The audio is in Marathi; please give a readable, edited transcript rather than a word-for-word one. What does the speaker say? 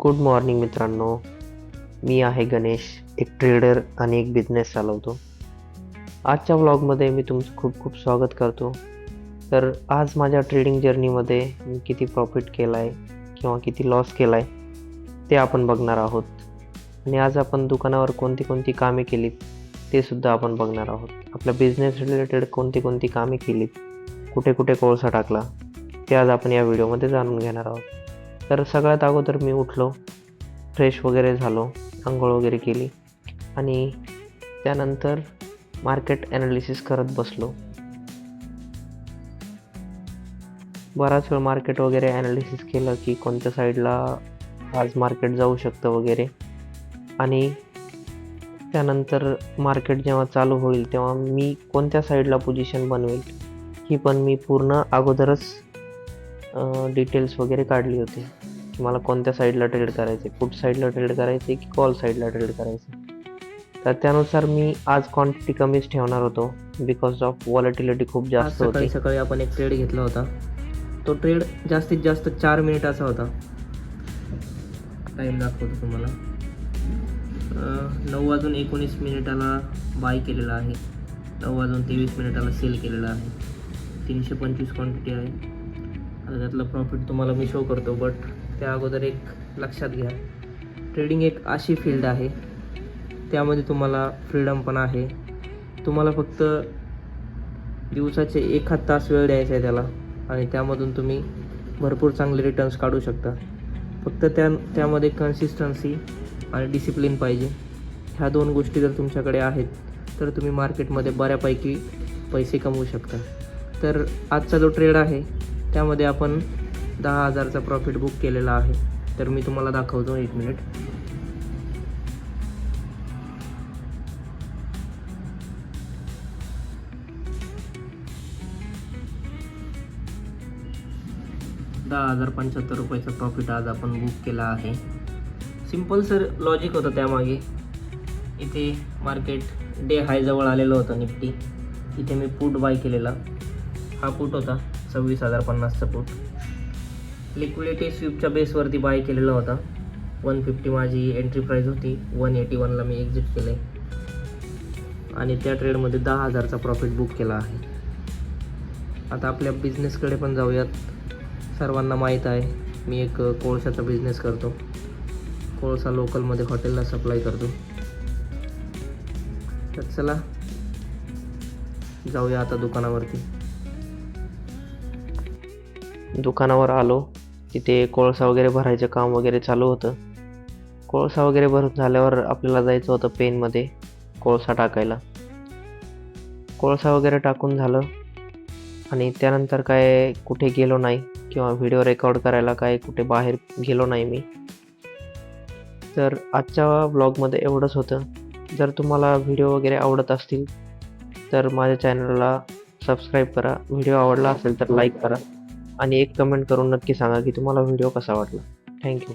गुड मॉर्निंग मित्रांनो. मी आहे गणेश, एक ट्रेडर आणि एक बिझनेस चालवतो. आजच्या व्लॉगमध्ये मी तुमचं खूप खूप स्वागत करतो. तर आज माझ्या ट्रेडिंग जर्नीमध्ये मी किती प्रॉफिट केला आहे किंवा किती लॉस केला आहे ते आपण बघणार आहोत. आणि आज आपण दुकानावर कोणती कोणती कामे केलीत ते सुद्धा आपण बघणार आहोत. आपल्या बिझनेस रिलेटेड कोणती कोणती कामे केलीत, कुठे कुठे कोळसा टाकला ते आज आपण या व्हिडिओमध्ये जाणून घेणार आहोत. तर सगळ्यात अगोदर मी उठलो, फ्रेश वगैरे झालो, अंघोळ वगैरे केली आणि त्यानंतर मार्केट ॲनालिसिस करत बसलो. बराच वेळ मार्केट वगैरे ॲनालिसिस केलं की कोणत्या साईडला आज मार्केट जाऊ शकतं वगैरे. आणि त्यानंतर मार्केट जेव्हा चालू होईल तेव्हा मी कोणत्या साईडला पोझिशन बनवेल ही पण मी पूर्ण अगोदरच डिटेल्स वगैरे काढली होती की मला कोणत्या साईडला ट्रेड करायचे, पुट साईडला ट्रेड करायचे की कॉल साईडला ट्रेड करायचे. तर त्यानुसार मी आज क्वांटिटी कमीच ठेवणार होतो बिकॉज ऑफ व्हॉलॅटिलिटी खूप जास्त होती. सकाळी आपण एक ट्रेड घेतला होता. तो ट्रेड जास्तीत जास्त 4 मिनिटाचा होता. टाईम दाखवतो तुम्हाला. 9:19 बाय केलेला आहे, 9:23 सेल केलेला आहे. 325 क्वांटिटी आहे. आता त्यातलं प्रॉफिट तुम्हाला मी शो करतो, बट त्या अगोदर एक लक्षात घ्या, ट्रेडिंग एक अशी फील्ड आहे त्यामध्ये तुम्हाला फ्रीडम पण आहे. तुम्हाला फक्त दिवसाचे 1 तास वेळ द्यायचा आहे त्याला आणि त्यामधून तुम्ही भरपूर चांगले रिटर्न्स काढू शकता. फक्त त्यामध्ये कन्सिस्टन्सी आणि डिसिप्लिन पाहिजे. ह्या 2 गोष्टी जर तुमच्याकडे आहेत तर तुम्ही मार्केटमध्ये बऱ्यापैकी पैसे कमवू शकता. तर आजचा जो ट्रेड आहे त्यामध्ये आपण 10,000चा प्रॉफिट बुक केलेला आहे. तर मी तुम्हाला दाखवतो, 1 मिनिट. ₹10,075 प्रॉफिट आज आपण बुक केला आहे. सिम्पल सर लॉजिक होतं त्यामागे. इथे मार्केट डे हाय जवळ आलेलं होतं निफ्टी. इथे मी पुट बाय केलेला. हा पुट होता 26,050चा पुट. लिक्विडिटी स्वीपच्या बेसवरती बाय केलेला होता. 150 माझी एंट्री प्राईस होती. 181ला मी एक्झिट केलं आहे आणि त्या ट्रेडमध्ये 10,000चा प्रॉफिट बुक केला आहे. आता आपल्या बिझनेसकडे पण जाऊयात. सर्वांना माहीत आहे मी एक कोळशाचा बिझनेस करतो. कोळसा लोकलमध्ये हॉटेलला सप्लाय करतो. तर चला जाऊया आता दुकानावरती. दुकानावर आलो, तिथे कोळसा वगैरे भरायचं काम वगैरे चालू होतं. कोळसा वगैरे भरून झाल्यावर आपल्याला जायचं होतं पेनमध्ये कोळसा टाकायला. कोळसा वगैरे टाकून झालं आणि त्यानंतर काय कुठे गेलो नाही किंवा व्हिडिओ रेकॉर्ड करायला काय कुठे बाहेर गेलो नाही मी. तर आजच्या व्लॉगमध्ये एवढंच होतं. जर तुम्हाला व्हिडिओ वगैरे आवडत असतील तर माझ्या चॅनलला सबस्क्राईब करा. व्हिडिओ आवडला असेल तर लाईक करा आणि एक कमेंट करून नक्की सांगा की तुम्हाला व्हिडिओ कसा वाटला. थँक्यू.